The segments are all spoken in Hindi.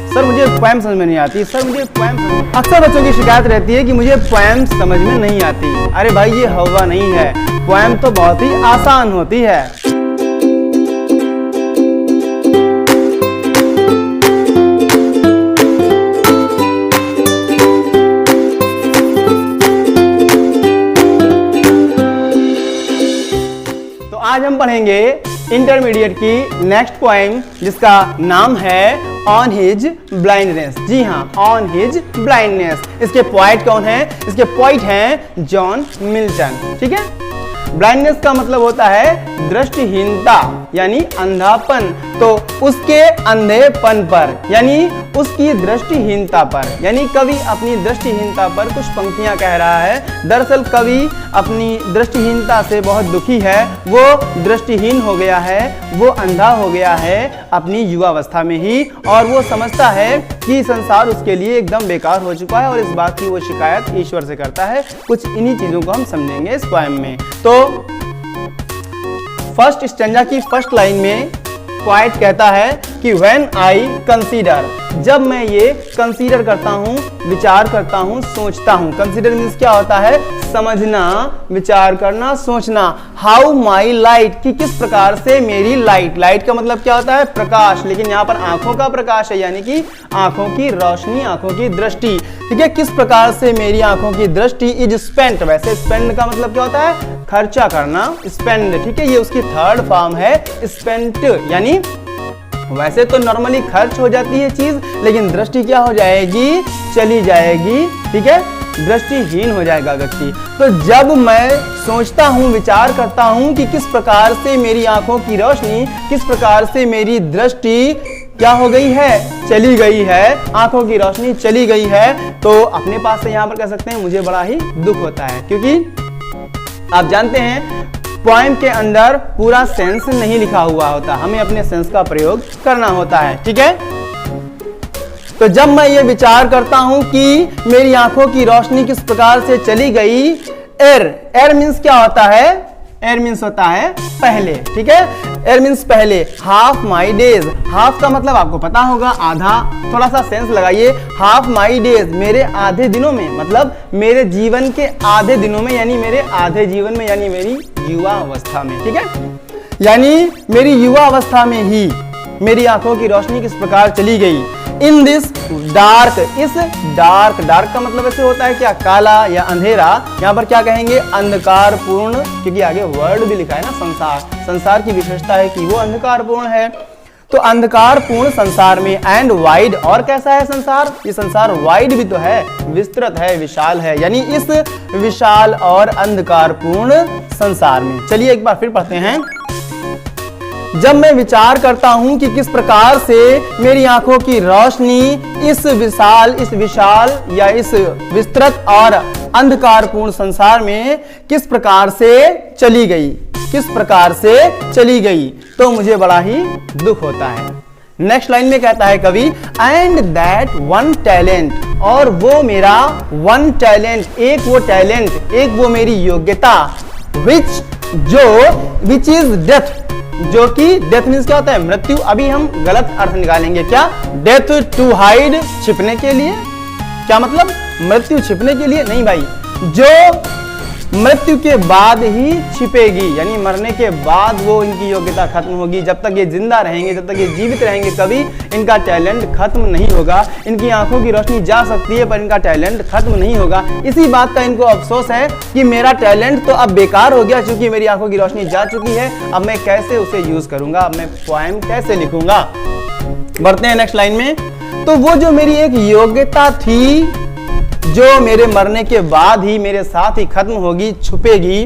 सर मुझे पोएम समझ में नहीं आती, सर मुझे पोएम। अक्सर बच्चों की शिकायत रहती है कि मुझे पोएम समझ में नहीं आती। अरे भाई ये हवा नहीं है, पोएम तो बहुत ही आसान होती है। तो आज हम पढ़ेंगे इंटरमीडिएट की नेक्स्ट पोएम, जिसका नाम है ऑन हिज ब्लाइंडनेस। जी हाँ, ऑन हिज ब्लाइंडनेस। इसके पोएट कौन है? इसके पोएट हैं जॉन मिल्टन। ठीक है, ब्लाइंडनेस का मतलब होता है दृष्टिहीनता यानी अंधापन। तो उसके अंधेपन पर यानी उसकी दृष्टिहीनता पर, यानी कवि अपनी दृष्टिहीनता पर कुछ पंक्तियां कह रहा है। दरअसल कवि अपनी दृष्टिहीनता से बहुत दुखी है। वो दृष्टिहीन हो गया है, वो अंधा हो गया है अपनी युवावस्था में ही, और वो समझता है कि संसार उसके लिए एकदम बेकार हो चुका है, और इस बात की वो शिकायत ईश्वर से करता है। कुछ इन्हीं चीजों को हम समझेंगे इस पोएम में। तो फर्स्ट स्टैंजा की फर्स्ट लाइन में पोएट कहता है कि व्हेन आई कंसीडर, जब मैं ये कंसीडर करता हूँ, विचार करता हूँ, सोचता हूँ। कंसीडर मीन्स क्या होता है? समझना, विचार करना, सोचना। हाउ माई लाइट, कि किस प्रकार से मेरी लाइट। लाइट का मतलब क्या होता है? प्रकाश, लेकिन यहाँ पर आंखों का प्रकाश है, यानी कि आंखों की रोशनी, आंखों की दृष्टि। ठीक है, किस प्रकार से मेरी आंखों की दृष्टि इज स्पेंट। वैसे स्पेंड का मतलब क्या होता है? खर्चा करना, स्पेंड। ठीक है, ये उसकी थर्ड फॉर्म है स्पेंट, यानी वैसे तो नॉर्मली खर्च हो जाती है चीज, लेकिन दृष्टि क्या हो जाएगी? चली जाएगी। ठीक है, दृष्टिहीन हो जाएगा व्यक्ति। तो जब मैं सोचता हूँ, विचार करता हूँ कि किस प्रकार से मेरी आंखों की रोशनी, किस प्रकार से मेरी दृष्टि क्या हो गई है? चली गई है, आंखों की रोशनी चली गई है, तो अपने पास से यहाँ पर कह सकते हैं मुझे बड़ा ही दुख होता है। क्योंकि आप जानते हैं पोएम के अंदर पूरा सेंस नहीं लिखा हुआ होता, हमें अपने सेंस का प्रयोग करना होता है। ठीक है, तो जब मैं ये विचार करता हूं कि मेरी आंखों की रोशनी किस प्रकार से चली गई। एर मीन्स क्या होता है? एर मीन्स होता है पहले। ठीक है, एर मीन्स पहले। हाफ माई डेज, हाफ का मतलब आपको पता होगा आधा, थोड़ा सा सेंस लगाइए। हाफ माई डेज, मेरे आधे दिनों में, मतलब मेरे जीवन के आधे दिनों में, यानी मेरे आधे जीवन में, यानी मेरी युवा अवस्था में। ठीक है, यानी मेरी युवा अवस्था में ही मेरी आंखों की रोशनी किस प्रकार चली गई। इन दिस डार्क, इस डार्क, डार्क का मतलब ऐसे होता है क्या? काला या अंधेरा। यहाँ पर क्या कहेंगे? अंधकारपूर्ण, क्योंकि आगे वर्ड भी लिखा है ना, संसार। संसार की विशेषता है कि वो अंधकारपूर्ण है। तो अंधकारपूर्ण संसार में, एंड वाइड, और कैसा है संसार? ये संसार वाइड भी तो है, विस्तृत है, विशाल है, यानी इस विशाल और अंधकारपूर्ण संसार में। चलिए एक बार फिर पढ़ते हैं। जब मैं विचार करता हूं कि किस प्रकार से मेरी आंखों की रोशनी इस विशाल या इस विस्तृत और अंधकारपूर्ण संसार में किस प्रकार से चली गई, किस प्रकार से चली गई, तो मुझे बड़ा ही दुख होता है। नेक्स्ट लाइन में कहता है कवि, एंड दैट वन टैलेंट, और वो मेरा वन टैलेंट, एक वो टैलेंट, एक वो मेरी योग्यता, विच इज डेथ, जो कि डेथ मीन्स क्या होता है? मृत्यु। अभी हम गलत अर्थ निकालेंगे। क्या? डेथ टू हाइड, छिपने के लिए। क्या मतलब? मृत्यु छिपने के लिए नहीं भाई, जो मृत्यु के बाद ही छिपेगी, यानी मरने के बाद वो इनकी योग्यता खत्म होगी। जब तक ये जिंदा रहेंगे, जब तक ये जीवित रहेंगे, कभी इनका टैलेंट खत्म नहीं होगा। इनकी आंखों की रोशनी जा सकती है पर इनका टैलेंट खत्म नहीं होगा। इसी बात का इनको अफसोस है कि मेरा टैलेंट तो अब बेकार हो गया, क्योंकि मेरी आंखों की रोशनी जा चुकी है। अब मैं कैसे उसे यूज करूंगा, अब मैं पोएम कैसे लिखूंगा। बढ़ते हैं नेक्स्ट लाइन में। तो वो जो मेरी एक योग्यता थी, जो मेरे मरने के बाद ही मेरे साथ ही खत्म होगी, छुपेगी,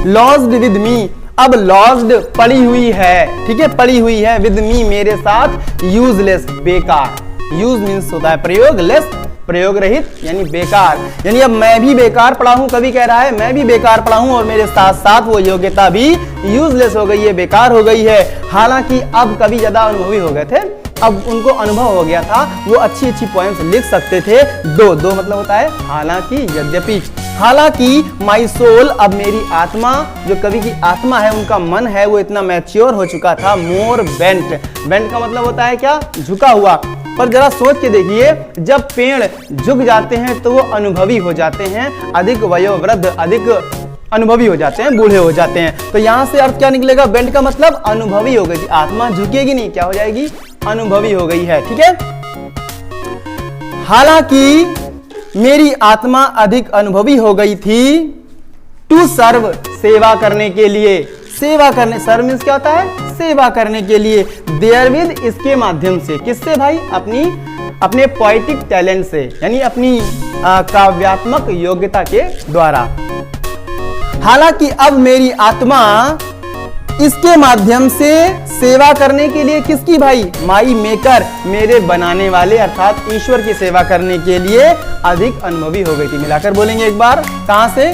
लॉस्ड विद मी, अब लॉस्ड पड़ी हुई है। ठीक है, पड़ी हुई है, विद मी मेरे साथ, यूजलेस बेकार। यूज मीन्स होता है प्रयोग, लेस प्रयोग रहित, यानी बेकार। यानी अब मैं भी बेकार पड़ा हूं, कवि कह रहा है मैं भी बेकार पड़ा हूं, और मेरे साथ साथ वो योग्यता भी यूजलेस हो गई है, बेकार हो गई है। हालांकि अब कवि ज्यादा अनुभवी हो गए थे, अब उनको अनुभव हो गया था, वो अच्छी अच्छी पोएम्स लिख सकते थे। दो मतलब होता है हालांकि, यद्यपि। हालांकि माई सोल, अब मेरी आत्मा, जो कवि की आत्मा है, उनका मन है, वो इतना मैच्योर हो चुका था, मोर बेंट, बेंट का मतलब होता है क्या, झुका हुआ। पर जरा सोच के देखिए, जब पेड़ झुक जाते हैं तो वो अनुभवी हो जाते हैं, अधिक वयोवृद्ध, अधिक अनुभवी हो जाते हैं, बूढ़े हो जाते हैं। तो यहां से अर्थ क्या निकलेगा, बेंट का मतलब अनुभवी हो गई, आत्मा झुकेगी नहीं, क्या हो जाएगी, अनुभवी हो गई है। ठीक है, हालांकि मेरी आत्मा अधिक अनुभवी हो गई थी, टू सर्व, सेवा करने के लिए, सेवा करने, सर्व मीन्स क्या होता है, सेवा करने के लिए, देयरविद, इसके माध्यम से, किससे भाई, अपने पोएटिक टैलेंट से, यानी अपनी काव्यात्मक योग्यता के द्वारा। हालांकि अब मेरी आत्मा इसके माध्यम से सेवा करने के लिए, किसकी भाई, माई मेकर, मेरे बनाने वाले अर्थात ईश्वर की सेवा करने के लिए अधिक अनुभवी हो गई थी। मिलाकर बोलेंगे एक बार, कहां से,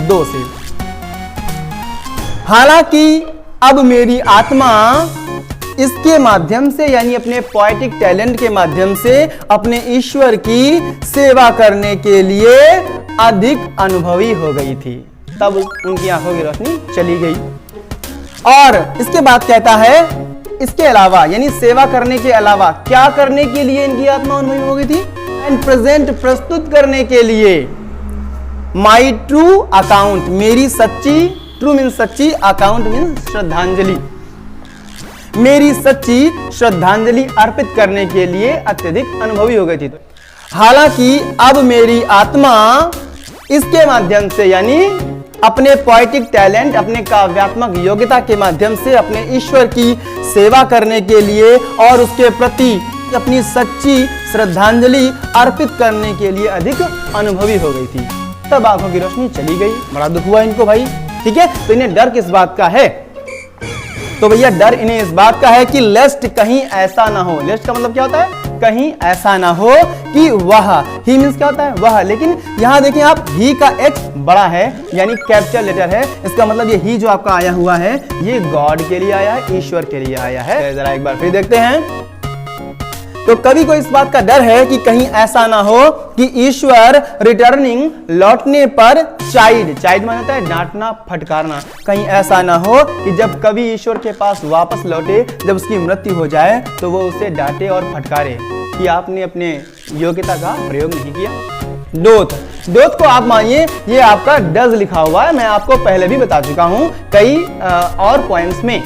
दो से। हालांकि अब मेरी आत्मा इसके माध्यम से, यानी अपने पोएटिक टैलेंट के माध्यम से अपने ईश्वर की सेवा करने के लिए अधिक अनुभवी हो गई थी। तब उनकी आंखों की रोशनी चली गई। और इसके बाद कहता है, इसके अलावा, यानी सेवा करने के अलावा, क्या करने के लिए इनकी आत्मा अनुभवी हो गई थी, एंड प्रेजेंट, प्रस्तुत करने के लिए, माई ट्रू अकाउंट, मेरी सच्ची, ट्रू मीन्स सच्ची, अकाउंट मीन्स श्रद्धांजलि, मेरी सच्ची श्रद्धांजलि अर्पित करने के लिए अत्यधिक अनुभवी हो गई थी। हालांकि अब मेरी आत्मा इसके माध्यम से, यानी अपने पोएटिक टैलेंट, अपने काव्यात्मक योग्यता के माध्यम से अपने ईश्वर की सेवा करने के लिए और उसके प्रति अपनी सच्ची श्रद्धांजलि अर्पित करने के लिए अधिक अनुभवी हो गई थी। तब आंखों की रोशनी चली गई, बड़ा दुख हुआ इनको भाई। ठीक है, तो इन्हें डर किस बात का है, तो भैया डर इन्हें इस बात का है कि लेस्ट, कहीं ऐसा ना हो, लेस्ट का मतलब क्या होता है, कहीं ऐसा ना हो कि वह, ही मीन्स क्या होता है, वह, लेकिन यहां देखें आप, ही का एक्स बड़ा है, यानी कैपिटल लेटर है, इसका मतलब ये ही जो आपका आया हुआ है, ये गॉड के लिए आया है, ईश्वर के लिए आया है। जरा एक बार फिर देखते हैं। तो कवि को इस बात का डर है कि कहीं ऐसा ना हो कि ईश्वर रिटर्निंग, लौटने पर, चाइड, चाइड माने होता है डांटना, फटकारना, कहीं ऐसा ना हो कि जब कवि ईश्वर के पास वापस लौटे, जब उसकी मृत्यु हो जाए, तो वो उसे डांटे और फटकारे कि आपने अपने योग्यता का प्रयोग नहीं किया। डोथ, डोथ को आप मानिए ये आपका डज लिखा हुआ है, मैं आपको पहले भी बता चुका हूं कई और पॉइंट्स में।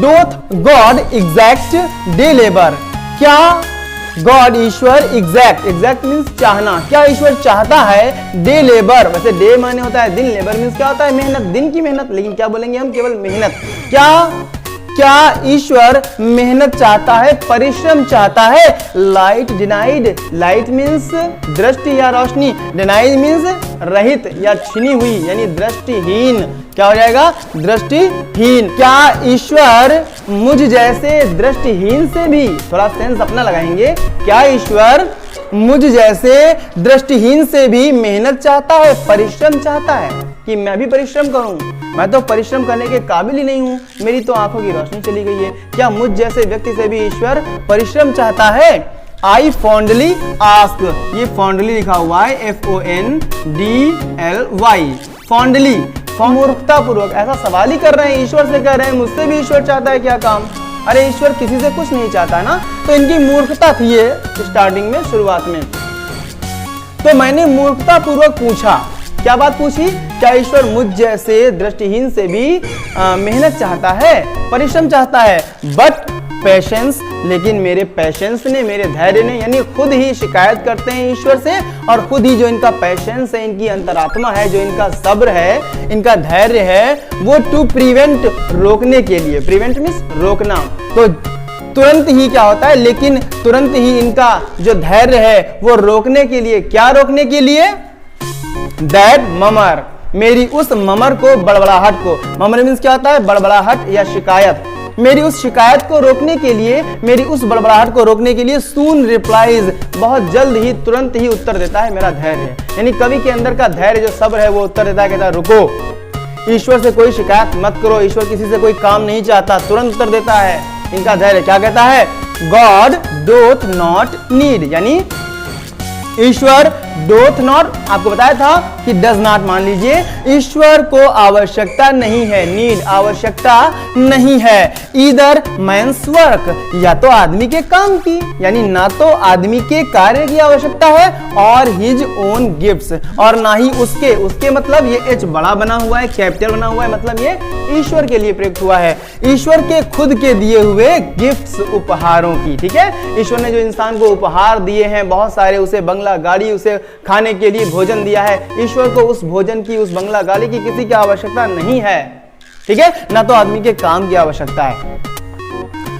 डोथ गॉड एग्जैक्ट डे लेबर, क्या गॉड, ईश्वर, एग्जैक्ट, एग्जैक्ट मीन्स चाहना, क्या ईश्वर चाहता है डे लेबर, वैसे डे माने होता है दिन, लेबर मीन्स क्या होता है, मेहनत, दिन की मेहनत, लेकिन क्या बोलेंगे हम, केवल मेहनत। क्या ईश्वर मेहनत चाहता है, परिश्रम चाहता है, लाइट डिनाइड, लाइट मीन्स दृष्टि या रोशनी, डिनाइड मीन्स रहित या छिनी हुई, यानी दृष्टिहीन, क्या हो जाएगा, दृष्टिहीन। क्या ईश्वर मुझ जैसे दृष्टिहीन से भी, थोड़ा सेंस अपना लगाएंगे, क्या ईश्वर मुझ जैसे दृष्टिहीन से भी मेहनत चाहता है, परिश्रम चाहता है कि मैं भी परिश्रम करूं, मैं तो परिश्रम करने के काबिल ही नहीं हूं, मेरी तो आंखों की रोशनी चली गई है। क्या मुझ जैसे व्यक्ति से भी ईश्वर परिश्रम चाहता है? आई फॉन्डली आस्क, ये फॉन्डली लिखा हुआ है, FONDLY, फॉन्डली, मूर्खता पूर्वक ऐसा सवाल ही कर रहे हैं, ईश्वर से कह रहे हैं मुझसे भी ईश्वर चाहता है क्या काम? अरे ईश्वर किसी से कुछ नहीं चाहता ना, तो इनकी मूर्खता थी ये स्टार्टिंग में, शुरुआत में। तो मैंने मूर्खता पूर्वक पूछा, क्या बात पूछी? क्या ईश्वर मुझ जैसे दृष्टिहीन से भी मेहनत चाहता है, परिश्रम चाहता है? बट पेशेंस, लेकिन मेरे पेशेंस ने, मेरे धैर्य ने, यानी खुद ही शिकायत करते हैं ईश्वर से, और खुद ही जो इनका पेशेंस है, इनकी अंतरात्मा है, जो इनका सब्र है, इनका धैर्य है, वो टू प्रिवेंट, रोकने के लिए, प्रिवेंट मीन्स रोकना, तो तुरंत ही क्या होता है, लेकिन तुरंत ही इनका जो धैर्य है वो रोकने के लिए, क्या रोकने के लिए? दैट ममर, मेरी उस ममर को, बड़बड़ाहट को, ममर मीन्स क्या होता है? बड़बड़ाहट या शिकायत, मेरी उस शिकायत को रोकने के लिए, मेरी उस बड़बड़ाहट को रोकने के लिए, सून रिप्लाइज, बहुत जल्द ही, तुरंत ही उत्तर देता है मेरा धैर्य। यानी कवि के अंदर का धैर्य, जो सब्र है, वो उत्तर देता है, कहता है रुको, ईश्वर से कोई शिकायत मत करो, ईश्वर किसी से कोई काम नहीं चाहता, तुरंत उत्तर देता है इनका धैर्य। क्या कहता है? गॉड डोथ नॉट नीड, यानी ईश्वर डोथ नॉट, आपको बताया था कि डज नॉट मान लीजिए, ईश्वर को आवश्यकता नहीं है, नीड आवश्यकता नहीं है, ईदर मैन्स वर्क या तो आदमी के काम की, यानी ना तो आदमी के कार्य की आवश्यकता है और हिज ओन गिफ्ट्स, और ना ही उसके मतलब ये एच बड़ा बना हुआ है, कैपिटल बना हुआ है, मतलब ये ईश्वर के लिए प्रयुक्त हुआ है, ईश्वर के खुद के दिए हुए गिफ्ट्स उपहारों की। ठीक है, ईश्वर ने जो इंसान को उपहार दिए हैं बहुत सारे, उसे बंगला गाड़ी, उसे खाने के लिए भोजन दिया है, ईश्वर को उस भोजन की, उस बंगला गाड़ी की किसी की आवश्यकता नहीं है। ठीक है, ना तो आदमी के काम की आवश्यकता है।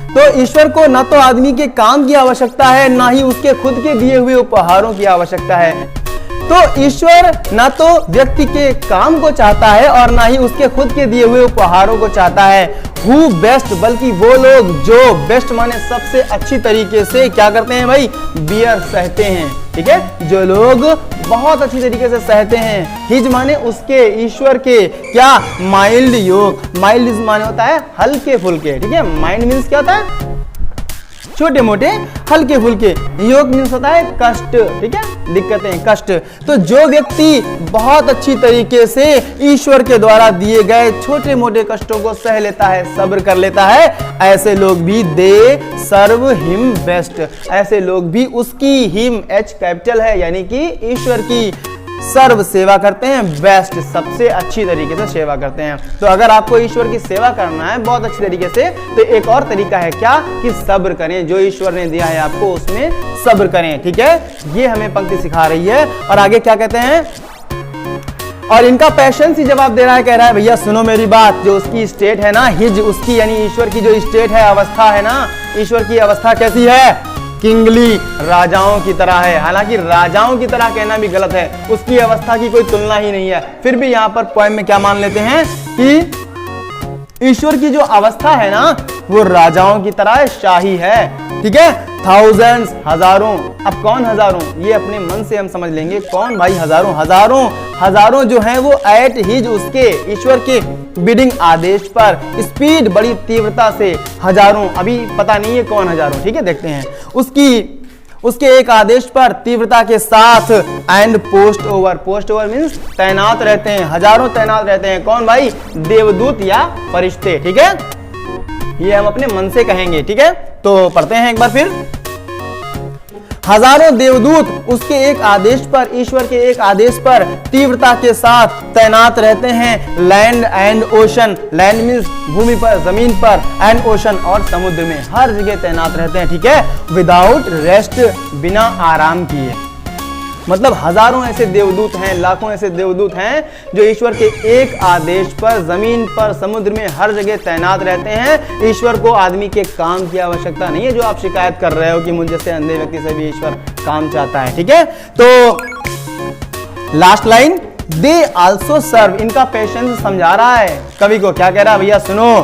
तो ईश्वर को ना तो आदमी के काम की आवश्यकता है, ना ही उसके खुद के दिए हुए उपहारों की आवश्यकता है। तो ईश्वर ना तो व्यक्ति के काम को चाहता है और ना ही उसके खुद के दिए हुए उपहारों को चाहता है। हु बेस्ट, बल्कि वो लोग जो, बेस्ट माने सबसे अच्छी तरीके से क्या करते हैं भाई, बियर सहते हैं। ठीक है, जो लोग बहुत अच्छी तरीके से सहते हैं। हिज माने उसके, ईश्वर के, क्या, माइल्ड योग, माइल्ड माने होता है हल्के फुल्के। ठीक है, माइंड मीन्स क्या होता है, छोटे मोटे हल्के फुल्के, योग मीन्स होता है कष्ट। ठीक है, दिक्कतें, कष्ट। तो जो व्यक्ति बहुत अच्छी तरीके से ईश्वर के द्वारा दिए गए छोटे मोटे कष्टों को सह लेता है, सब्र कर लेता है, ऐसे लोग भी दे सर्व हिम बेस्ट, ऐसे लोग भी उसकी, हिम एच कैपिटल है, यानी कि ईश्वर की सर्व सेवा करते हैं, बेस्ट सबसे अच्छी तरीके से सेवा करते हैं। तो अगर आपको ईश्वर की सेवा करना है बहुत अच्छी तरीके से, तो एक और तरीका है क्या, कि सब्र करें, जो ईश्वर ने दिया है आपको उसमें सब्र करें। ठीक है, ये हमें पंक्ति सिखा रही है। और आगे क्या कहते हैं, और इनका पैशंस ही जवाब दे रहा है, कह रहा है भैया सुनो मेरी बात, जो उसकी स्टेट है ना, हिज, उसकी यानी ईश्वर की जो स्टेट है, अवस्था है ना, ईश्वर की अवस्था कैसी है, किंगली, राजाओं की तरह है। हालांकि राजाओं की तरह कहना भी गलत है, उसकी अवस्था की कोई तुलना ही नहीं है। फिर भी यहां पर पोएम में क्या मान लेते हैं कि ईश्वर की जो अवस्था है ना, वो राजाओं की तरह शाही है। ठीक है, थाउजेंड्स, हजारों। अब कौन हजारों, ये अपने मन से हम समझ लेंगे, कौन भाई हजारों, हजारों जो हैं वो एट हिज, उसके, ईश्वर के बिडिंग, आदेश पर, स्पीड, बड़ी तीव्रता से, हजारों, अभी पता नहीं है कौन हजारों। ठीक है, देखते हैं, उसके एक आदेश पर तीव्रता के साथ, एंड पोस्ट ओवर मीन्स तैनात रहते हैं, हजारों तैनात रहते हैं। कौन भाई, देवदूत या फरिश्ते। ठीक है, ये हम अपने मन से कहेंगे। ठीक है, तो पढ़ते हैं एक बार फिर, हजारों देवदूत उसके एक आदेश पर, ईश्वर के एक आदेश पर तीव्रता के साथ तैनात रहते हैं, land and ocean, land means भूमि पर, जमीन पर, एंड ओशन और समुद्र में, हर जगह तैनात रहते हैं। ठीक है, विदाउट रेस्ट, बिना आराम किए। मतलब हजारों ऐसे देवदूत हैं, लाखों ऐसे देवदूत हैं जो ईश्वर के एक आदेश पर, जमीन पर, समुद्र में, हर जगह तैनात रहते हैं। ईश्वर को आदमी के काम की आवश्यकता नहीं है, जो आप शिकायत कर रहे हो कि मुझ जैसे अंधे व्यक्ति से भी ईश्वर काम चाहता है। ठीक है, तो लास्ट लाइन, दे आल्सो सर्व, इनका पेशेंस समझा रहा है कवि को। क्या कह रहा है भैया सुनो,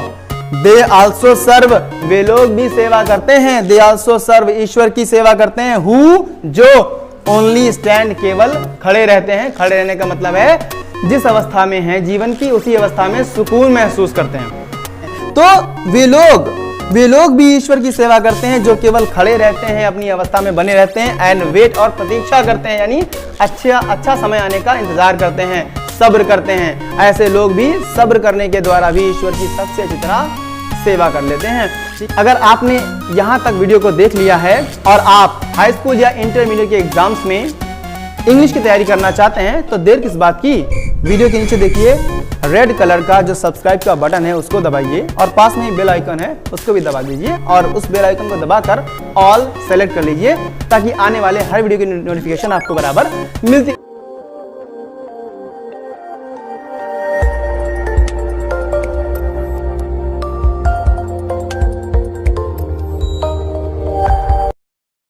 दे आल्सो सर्व, वे लोग भी सेवा करते हैं, दे आल्सो सर्व, ईश्वर की सेवा करते हैं, हु, जो, ओनली स्टैंड, केवल खड़े रहते हैं। खड़े रहने का मतलब है जिस अवस्था में है जीवन की, उसी अवस्था में सुकून महसूस करते हैं। तो वे लोग भी ईश्वर की सेवा करते हैं जो केवल खड़े रहते हैं, अपनी अवस्था में बने रहते हैं, एंड वेट, और प्रतीक्षा करते हैं, यानी अच्छा समय आने का इंतजार करते हैं, सब्र करते हैं। ऐसे लोग भी सब्र करने के द्वारा भी ईश्वर की सबसे अच्छी तरह सेवा कर लेते हैं। अगर आपने यहां तक वीडियो को देख लिया है और आप हाई स्कूल या इंटरमीडिएट के एग्जाम्स में इंग्लिश की तैयारी करना चाहते हैं, तो देर किस बात की, वीडियो के नीचे देखिए रेड कलर का जो सब्सक्राइब का बटन है उसको दबाइए, और पास में ही बेल आइकन है उसको भी दबा दीजिए, और उस बेल आइकन को दबाकर ऑल सेलेक्ट कर लीजिए, ताकि आने वाले हर वीडियो की नोटिफिकेशन आपको बराबर मिलती